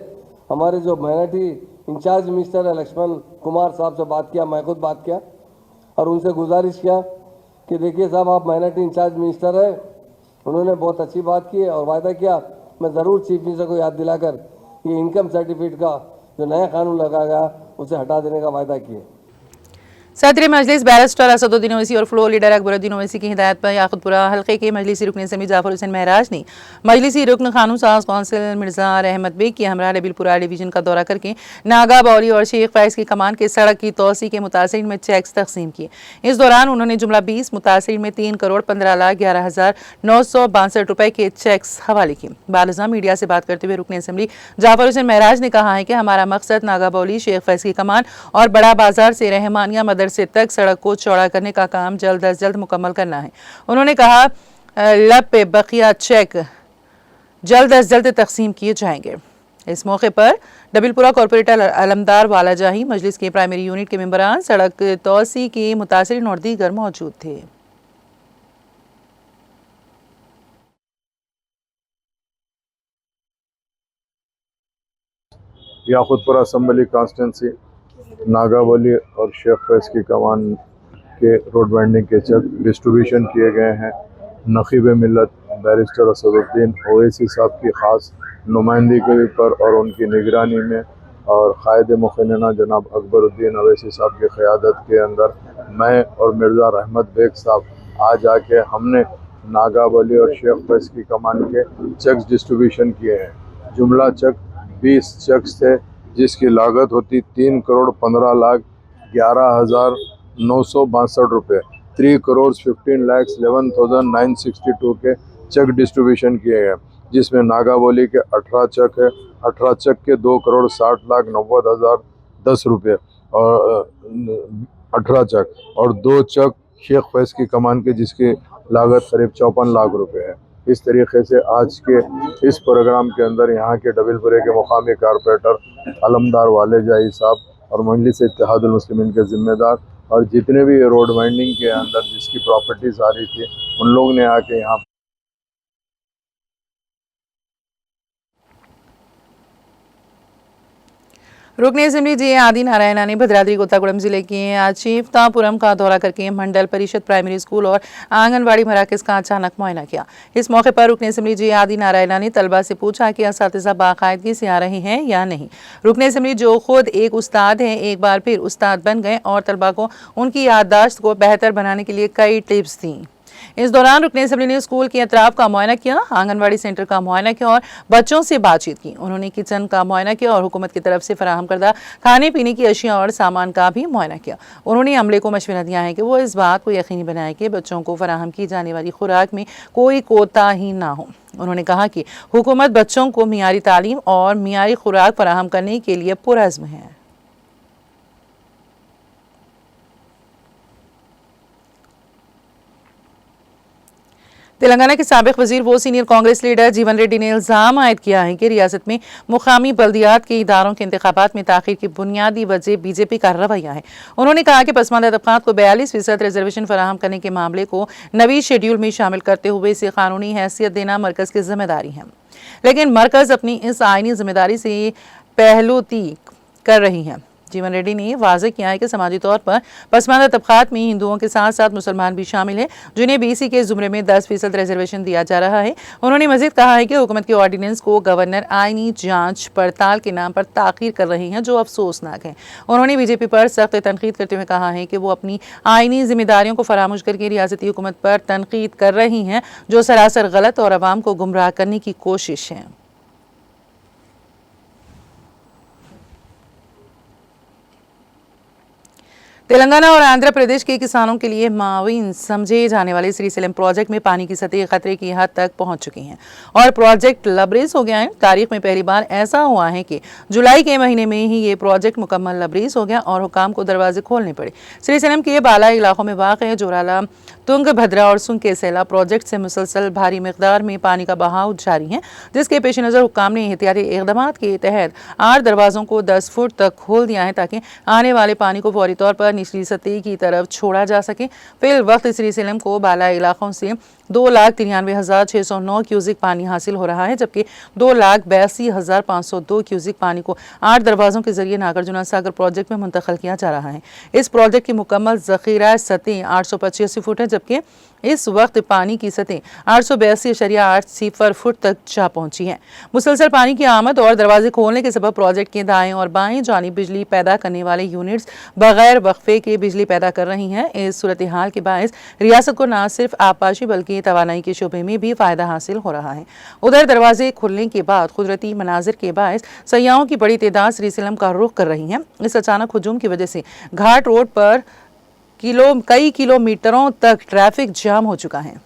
हमारे जो माइनॉरिटी इंचार्ज मिनिस्टर है लक्ष्मण कुमार साहब से बात किया, मैं खुद बात किया और उनसे गुजारिश किया कि देखिए साहब, आप माइनॉरिटी इंचार्ज मिनिस्टर है। उन्होंने बहुत अच्छी बात की और वायदा किया, मैं ज़रूर चीफ मिनिस्टर को याद दिलाकर ये इनकम सर्टिफिकेट का जो नया कानून लगाया गया उसे हटा देने का वायदा किया। सदर मजलिस बैरिस्टर असदुद्दीन ओवैसी और फ्लोर लीडर अकबरुद्दीन ओवैसी की हिदायत पर याकुतपुरा हल्के के मजलिसी रुकन असेंबली जाफर हुसैन महराज ने मजलिसी रुकन खानून साज कौंसिल मिर्जा रहमत बेग की हमरा डबिलपुरा डिवीजन का दौरा करके नागा बौली और शेख फैज़ की कमान के सड़क की तोसी के मुतासिरीन में चेक्स तकसीम किए। इस दौरान उन्होंने जुमला 20 मुतासिरीन में 3,15,11,962 रुपए के चेक्स हवाले किए। बालजा मीडिया से बात करते हुए रुकन असेंबली जाफर हुसैन महराज ने कहा है कि हमारा मकसद नागा बौली, शेख फैज़ की कमान और बड़ा बाजार से रहमानिया मदरसे तक सड़क को चौड़ा करने का काम जल्द अज जल्द मुकम्मल करना है। उन्होंने कहा लब पे बकिया चेक जल्द अज जल्द तकसीम किए जाएंगे। इस मौके पर डबिलपुरा कॉर्पोरेटर अलमदार वालाजाही, मजलिस के प्राइमरी यूनिट के मेंबरान, सड़क तोसी के मुतासिरीन और दीगर मौजूद थे। याकुतपुरा असम्बली कॉन्स्टिट्यूंसी नागावली और शेख फैज़ की कमान के रोड बाइंडिंग के चेक डिस्ट्रीब्यूशन किए गए हैं। नकीब मिल्लत बैरिस्टर असदुद्दीन ओवैसी साहब की ख़ास नुमाइंदगी पर और उनकी निगरानी में और कायद मुखन्ना जनाब अकबरुद्दीन अवैसी साहब की क़यादत के अंदर मैं और मिर्ज़ा रहमत बेग साहब आज आके हमने नागावली और शेख फैज़ की कमान के चेक्स डिस्ट्रीब्यूशन किए हैं। जुमला चेक 20 चेक्स थे जिसकी लागत होती 3,15,11,962 रुपये। 3,15,11,962 के चेक डिस्ट्रीब्यूशन किए गए, जिसमें नागावली के 18 चेक है। 18 चेक के 2,60,90,10 रुपये और 18 चेक और 2 चेक शेख फैज़ की कमान के जिसकी लागत करीब 54 लाख रुपए है। इस तरीके से आज के इस प्रोग्राम के अंदर यहाँ के डबलपुरे के मुकामी कारपोरेटर अलमदार वाले जाई साहब और मजलिस इत्तेहादुल मुस्लिमीन के ज़िम्मेदार और जितने भी रोड वाइंडिंग के अंदर जिसकी प्रॉपर्टीज आ रही थी उन लोग ने आके यहाँ रुकने असेंबली जी आदि नारायणा ने भद्राद्री कोत्तागुड़म जिले के अचीवतापुरम का दौरा करके मंडल परिषद प्राइमरी स्कूल और आंगनबाड़ी मराकज का अचानक मुआयना किया। इस मौके पर रुकने असेंबली जी आदि नारायणा ने तलबा से पूछा कि असातिज़ा बाकायदगी से आ रहे हैं या नहीं। रुकने असेंबली जो खुद एक उस्ताद हैं एक बार फिर उस्ताद बन गए और तलबा को उनकी याददाश्त को बेहतर बनाने के लिए कई टिप्स दी। इस दौरान रुकने असेंबली ने स्कूल के अतराफ का मुआयना किया, आंगनबाड़ी सेंटर का मुआयना किया और बच्चों से बातचीत की। उन्होंने किचन का मुआयना किया और हुकूमत की तरफ से फराहम करदा खाने पीने की अशिया और सामान का भी मुआयना किया। उन्होंने अमले को मशवरा दिया है कि वो इस बात को यकीनी बनाए कि बच्चों को फराहम की जाने वाली खुराक में कोई कोताही ना हो। उन्होंने कहा कि हुकूमत बच्चों को मियारी तालीम और मियारी खुराक फराहम करने के लिए पुरअज़्म है। तेलंगाना के साबिक वजीर वो सीनियर कांग्रेस लीडर जीवन रेड्डी ने इल्जाम आयद किया है कि रियासत में मुकामी बल्दियात के इदारों के इंतखाबात में ताखीर की बुनियादी वजह बीजेपी का रवैया है। उन्होंने कहा कि पसमानदा तबकात को 42% रिजर्वेशन फराहम करने के मामले को नवी शेड्यूल में शामिल करते हुए इसे कानूनी हैसियत देना मरकज की जिम्मेदारी है, लेकिन मरकज अपनी इस आईनी जिम्मेदारी से पहलूती कर रही है। जीवन रेड्डी ने वाज़ेह किया है कि समाजी तौर पर पसमानदा तबकात में हिंदुओं के साथ साथ मुसलमान भी शामिल हैं, जिन्हें बीसी के जुमरे में 10% रिजर्वेशन दिया जा रहा है। उन्होंने मजीद कहा है कि हुकूमत के ऑर्डिनेंस को गवर्नर आईनी जांच पड़ताल के नाम पर ताख़ीर कर रही हैं, जो अफसोसनाक है। उन्होंने बीजेपी पर सख्त तनकीद करते हुए कहा है कि वो अपनी आईनी जिम्मेदारियों को फरामोश करके रियासती हुकूमत पर तनकीद कर रही हैं, जो सरासर गलत और अवाम को गुमराह करने की कोशिश है। तेलंगाना और आंध्र प्रदेश के किसानों के लिए माविन समझे जाने वाले श्रीशैलम प्रोजेक्ट में पानी की सतह खतरे की हद तक पहुंच चुकी है और प्रोजेक्ट लबरेज हो गया है। तारीख में पहली बार ऐसा हुआ है कि जुलाई के महीने में ही ये प्रोजेक्ट मुकम्मल लबरेज हो गया और हुकाम को दरवाजे खोलने पड़े। श्रीशैलम के बाला इलाकों में वाक़ जोराला, तुंगभद्रा और सुंकेसेला प्रोजेक्ट से मुसलसल भारी मिकदार में पानी का बहाव जारी है, जिसके पेश नज़र हुकाम ने एहतियाती इक़दाम के तहत 8 दरवाज़ों को 10 फुट तक खोल दिया है ताकि आने वाले पानी को फौरी तौर पर निचली सतह की तरफ छोड़ा जा सके। फिल वक्त श्रीशैलम को बाला इलाकों से 2,93,609 क्यूसिक पानी हासिल हो रहा है, जबकि 2,82,502 क्यूसिक पानी को 8 दरवाज़ों के जरिए नागार्जुना सागर प्रोजेक्ट में मुंतकिल किया जा रहा है। इस प्रोजेक्ट की मुकम्मल ज़ख़ीरा सतह 885 फुट है, जबकि इस वक्त पानी की सतह 882.80 फुट तक जा पहुंची है। मुसलसल पानी की आमद और दरवाजे खोलने के सबब प्रोजेक्ट के दाएं और बाएं जानिब बिजली पैदा करने वाले यूनिट्स बगैर वक्फे के बिजली पैदा कर रही हैं। इस सूरत हाल के बायस रियासत को न सिर्फ आबपाशी बल्कि तवानाई के शोबे में भी फ़ायदा हासिल हो रहा है। उधर दरवाजे खुलने के बाद कुदरती मनाजिर के बायस सयाहों की बड़ी तादाद श्रीशैलम का रुख कर रही है। इस अचानक हुजूम की वजह से घाट रोड पर कई किलोमीटरों तक ट्रैफिक जाम हो चुका है।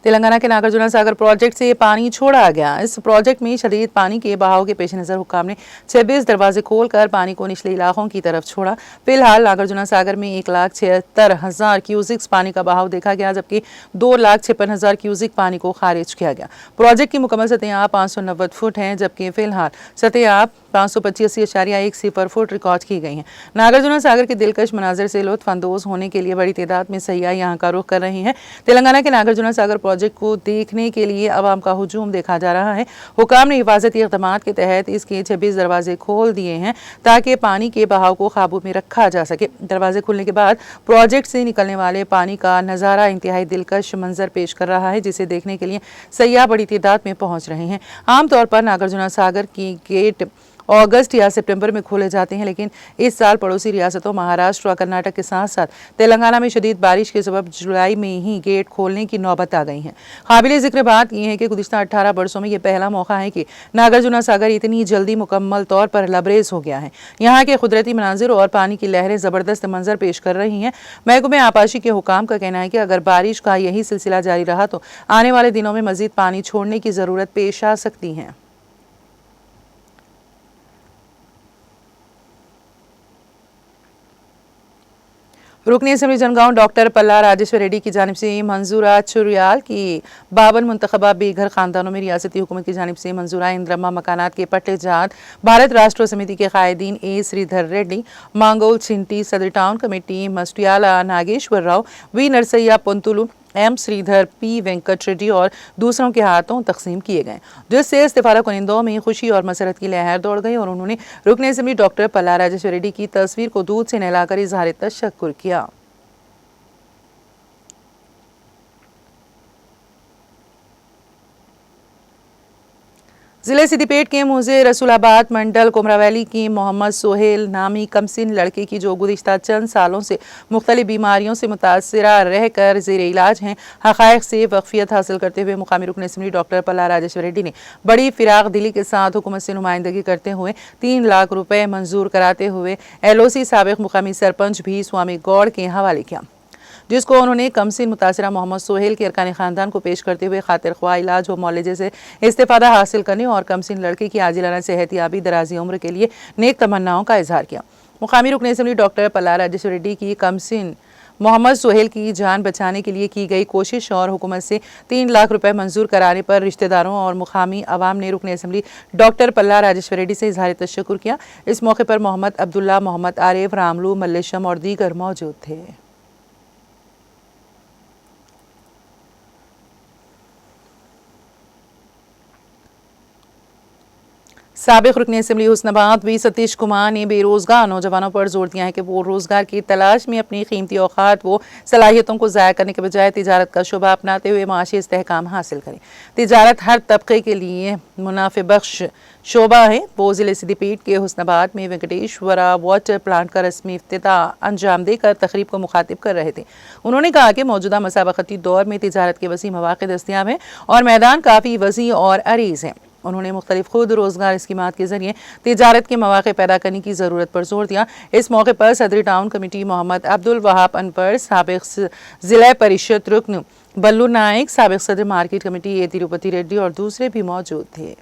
तेलंगाना के नागार्जुना सागर प्रोजेक्ट से पानी छोड़ा गया। इस प्रोजेक्ट में शदीद पानी के बहाव के पेश नज़र हुक्काम ने 26 दरवाजे खोलकर पानी को निचले इलाकों की तरफ छोड़ा। फिलहाल नागार्जुना सागर में 1,76,000 क्यूसिक्स पानी का बहाव देखा गया, जबकि 2,56,000 क्यूसिक पानी को खारिज किया गया। प्रोजेक्ट की मुकम्मल सतह आप 590 फुट हैं, जबकि फिलहाल सतह आप 585.10 फुट रिकॉर्ड की गई हैं। नागार्जुना सागर के दिलकश मनाजिर से लुत्फ अंदोज होने के लिए बड़ी तादाद में सयाह यहाँ का रुख कर रहे हैं। तेलंगाना के नागार्जुना सागर प्रोजेक्ट को देखने के लिए आवाम का हुजूम देखा जा रहा है। हुकाम ने हिफाजती इक़दामात के तहत इसके 26 दरवाजे खोल दिए हैं ताकि पानी के बहाव को काबू में रखा जा सके। दरवाजे खुलने के बाद प्रोजेक्ट से निकलने वाले पानी का नज़ारा इंतहाई दिलकश मंजर पेश कर रहा है, जिसे देखने के लिए सयाह बड़ी तादाद में पहुंच रहे हैं। आमतौर पर नागार्जुना सागर की गेट अगस्त या सितंबर में खोले जाते हैं, लेकिन इस साल पड़ोसी रियासतों महाराष्ट्र और कर्नाटक के साथ साथ तेलंगाना में शदीद बारिश के सबब जुलाई में ही गेट खोलने की नौबत आ गई है। काबिल जिक्र बात यह है कि गुज़िश्ता 18 बरसों में यह पहला मौका है कि नागार्जुना सागर इतनी जल्दी मुकम्मल तौर पर लबरेज हो गया है। यहाँ के कुदरती मनाजिर और पानी की लहरें ज़बरदस्त मंजर पेश कर रही हैं। महकमे आबाशी के हुकाम का कहना है कि अगर बारिश का यही सिलसिला जारी रहा तो आने वाले दिनों में मज़ीद पानी छोड़ने की ज़रूरत पेश आ सकती है। रुकनी असम्बली जनगांव डॉक्टर पल्ला राजेश्वर रेड्डी की जानिब से मंजूरा चुरियाल की 52 मुंतखबा बेघर खानदानों में रियासती हुकूमत की जानिब से मंजूरा इंद्रमा मकानात के पट्टे जात भारत राष्ट्र समिति के कायदीन ए श्रीधर रेड्डी, मांगोल छिंटी, सदर town committee, Mastiyala Nageshwar Rao, V Narsaiah Pantulu, M Sridhar, P Venkat Reddy और दूसरों के हाथों तकसीम किए गए, जिससे इस्तीफादा कुनिंदों में खुशी और मसरत की लहर दौड़ गई और उन्होंने रुकने असम्बली डॉक्टर पल्ला राजेश्वर रेड्डी की तस्वीर को दूध से नहलाकर इजहार तशक्कुर किया। जिले सिद्दीपेट के मुझे रसूलाबाद मंडल कोमरावैली की मोहम्मद सोहेल नामी कमसिन लड़के की जो गुज़िश्ता चंद सालों से मुख्तलिफ बीमारियों से मुतासरा रहकर ज़ेर इलाज हैं, हक़ाइक़ से वाक़फ़ियत हासिल करते हुए मुकामी रुकन असम्बली डॉक्टर पल्ला राजेश्वर रेड्डी ने बड़ी फ़िराक दिली के साथ हुकूमत से नुमाइंदगी करते हुए 3 लाख रुपए मंजूर कराते हुए LOC साबिक़ मुकामी सरपंच भी स्वामी गौड़ के हवाले किया, जिसको उन्होंने कमसिन मुतासरा मोहम्मद सोहेल के अरकान ख़ानदान को पेश करते हुए खातिर ख्वाह इलाज व मौलजे से इस्तिफ़ादा हासिल करने और कमसिन लड़के की आजिलाना सेहतियाबी दराजी उम्र के लिए नेक तमन्नाओं का इजहार किया। मुकामी रुकन असम्बली डॉक्टर पल्ला राजेश्वर रेड्डी की कमसिन मोहम्मद सोहेल की जान बचाने के लिए की गई कोशिश और हुकूमत से 3 लाख रुपए मंजूर कराने पर रिश्तेदारों और मुकामी अवाम ने रुकन असम्बली डॉक्टर पल्ला राजेश्वर रेड्डी से इजहार तशक्कुर किया। इस मौके पर मोहम्मद अब्दुल्ला, मोहम्मद आरिफ, रामलू, मल्लेशम और दीगर मौजूद थे। साबिक़ रुकन असम्बली हुस्नाबाद वी सतीश कुमार ने बेरोज़गार नौजवानों पर जोर दिया है कि वो रोज़गार की तलाश में अपनी कीमती औकात व सलाहियतों को ज़ाया करने के बजाय तिजारत का शुबा अपनाते हुए माशी इस्तेहकाम हासिल करें। तिजारत हर तबके के लिए मुनाफे बख्श शोबा है। वो ज़िले सिद्दीपेट के हुस्नाबाद में वेंकटेश्वरा वाटर प्लांट का रस्मी इफ्तिताह अंजाम देकर तकरीब को मुखातिब कर रहे थे। उन्होंने कहा कि मौजूदा मसाबकती दौर में तिजारत के वसी मौक़े दस्तियाब हैं और मैदान काफ़ी वसी और अरीज़ हैं। उन्होंने मुख्तलिफ खुद रोज़गार स्कीमात के जरिए तिजारत के मौक़े पैदा करने की ज़रूरत पर जोर दिया। इस मौके पर सदर टाउन कमेटी मोहम्मद अब्दुल वहाब अनपर, साबिक़ ज़िला परिषद रुकन बल्लू नाइक, साबिक़ सदर मार्केट कमेटी ए तिरुपति रेड्डी और दूसरे भी मौजूद थे।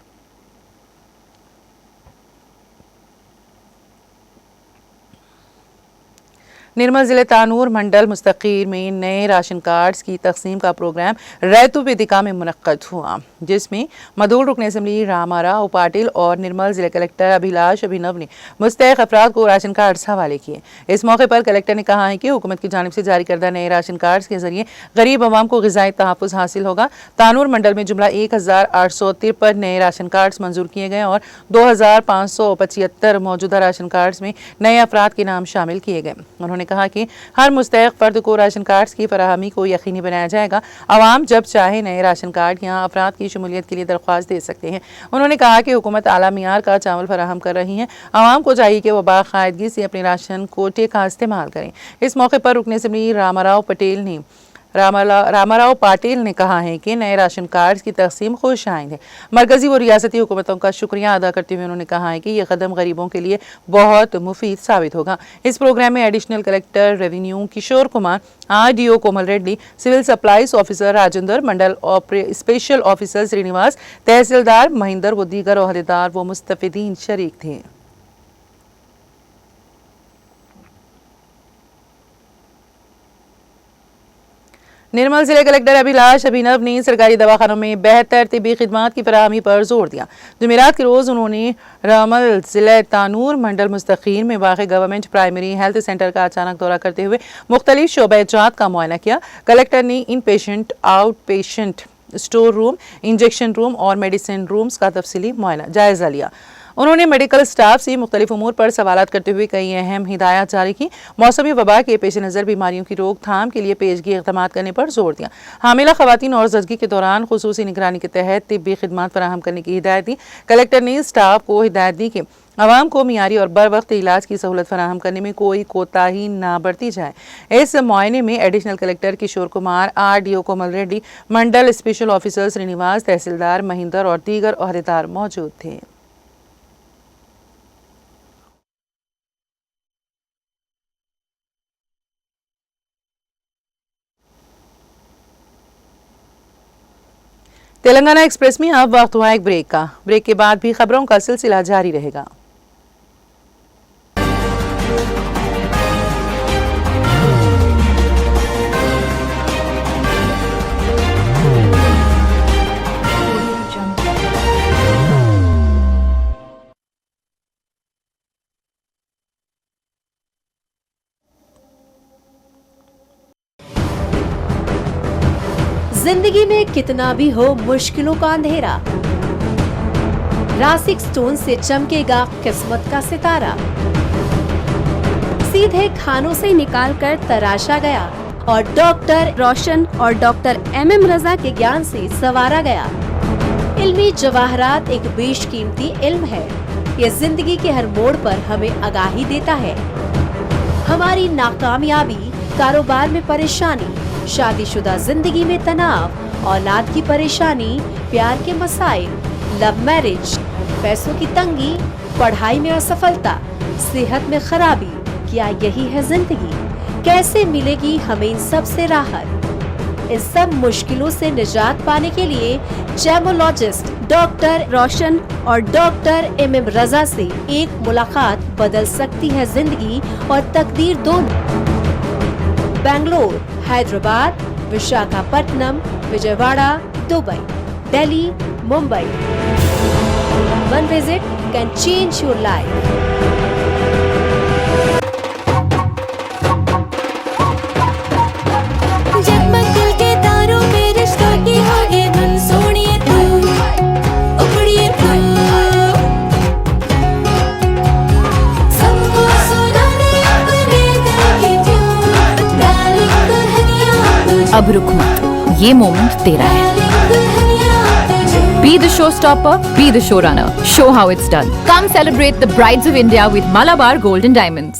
निर्मल ज़िले तानूर मंडल मुस्तकीर में नए राशन कार्ड्स की तकसीम का प्रोग्राम रैतु वेदिका में मुनक्कद हुआ, जिसमें मदूल रुकन असम्बली रामाराव पाटिल और निर्मल ज़िले कलेक्टर अभिलाष अभिनव ने मुस्तहिक़ अफराद को राशन कार्ड्स हवाले किए। इस मौके पर कलेक्टर ने कहा है कि हुकूमत की जानिब से जारी करदा नए राशन कार्ड्स के जरिए गरीब अवाम को ग़िज़ाई तहफ़्फ़ुज़ हासिल होगा। तानूर मंडल में जुमला 1853 नए राशन कार्ड्स मंजूर किए गए और 2575 मौजूदा राशन कार्ड्स में नए अफराद के नाम शामिल किए गए। उन्होंने कहा कि हर मुस्तहिक़ फ़र्द को राशन कार्ड्स की फराहमी को यकीनी बनाया जाएगा। आवाम जब चाहे नए राशन कार्ड या अफराद की शमूलियत के लिए दरख्वास्त दे सकते हैं। उन्होंने कहा कि हुकूमत आला मियार का चावल फराहम कर रही है। आवाम को चाहिए कि वह बाकायदगी से अपने राशन कोटे का इस्तेमाल करें। इस मौके पर रुकन असम्बली रामाराव पाटिल ने कहा है कि नए राशन कार्ड की तकसीम खुश आइंद है। मरकजी व रियासती हुकूमतों का शुक्रिया अदा करते हुए उन्होंने कहा है कि यह कदम गरीबों के लिए बहुत मुफीद साबित होगा। इस प्रोग्राम में additional collector revenue Kishore Kumar, RDO Komal Reddy, civil supplies officer Rajendra, mandal special officer Srinivas, tehsildar Mahendra व दीगर ओहदेदार व मुस्तफिदीन शरीक थे। निर्मल जिले कलेक्टर अभिलाष अभिनव ने सरकारी दवाखानों में बेहतर तिब्बी खिदमात की फराहमी पर जोर दिया। जुमेरात के रोज उन्होंने रामल जिले तानूर मंडल मुस्तकीम में वाक़ गवर्नमेंट प्राइमरी हेल्थ सेंटर का अचानक दौरा करते हुए मुख्तलिफ शोबे-जात का मुआयना किया। कलेक्टर ने in patient, out patient, store room, injection room और मेडिसिन रूम्स का तफसीली मुआयना जायजा लिया। उन्होंने मेडिकल स्टाफ से मुख्तलिफ उमूर पर सवालात करते हुए कई अहम हिदायत जारी की। मौसमी वबा के पेश नज़र बीमारियों की रोकथाम के लिए पेशगी इक़दाम करने पर जोर दिया। हामिला ख़वातीन और ज़चगी के दौरान खुसूसी निगरानी के तहत तिब्बी खिदमात फराहम करने की हिदायत दी। कलेक्टर ने स्टाफ को हिदायत दी कि आवाम को मियारी और बर वक्त इलाज की सहूलत फराहम करने में कोई कोताही ना बरती जाए। इस मुआयने में एडिशनल कलेक्टर किशोर कुमार, RDO कोमल रेड्डी, मंडल स्पेशल ऑफिसर श्रीनिवास, तहसीलदार महिंदर और दीगर ओहदेदार मौजूद थे। तेलंगाना एक्सप्रेस में अब वक्त हुआ एक ब्रेक का। ब्रेक के बाद भी खबरों का सिलसिला जारी रहेगा। जिंदगी में कितना भी हो मुश्किलों का अंधेरा, रासिक स्टोन से चमकेगा किस्मत का सितारा। सीधे खानों से निकाल कर तराशा गया और डॉक्टर रोशन और डॉक्टर MM रजा के ज्ञान से संवारा गया। इल्मी जवाहरात एक बेशकीमती इल्म है। ये जिंदगी के हर मोड़ पर हमें आगाही देता है। हमारी नाकामयाबी, कारोबार में परेशानी, शादीशुदा जिंदगी में तनाव, औलाद की परेशानी, प्यार के मसाइल, लव मैरिज, पैसों की तंगी, पढ़ाई में असफलता, सेहत में खराबी, क्या यही है जिंदगी? कैसे मिलेगी हमें इन सब से राहत? इस सब मुश्किलों से निजात पाने के लिए जेमोलॉजिस्ट डॉक्टर रोशन और डॉक्टर MM रजा से एक मुलाकात बदल सकती है जिंदगी और तकदीर दोनों। Bangalore, Hyderabad, Visakhapatnam, Vijayawada, Dubai, Delhi, Mumbai. One visit can change your life. जगमग दिल के तारों में रिश्तों की होगी धुन, सोनिए तू, उखड़िए तू, सबको सुनाने अपने दिल की ट्यून, डार्लिंग दुल्हनिया तुझे, अब रुक मत, ये मोमेंट तेरा है। Be the showstopper, be the showrunner. Show how it's done. Come celebrate the Brides of India with Malabar Gold and Diamonds.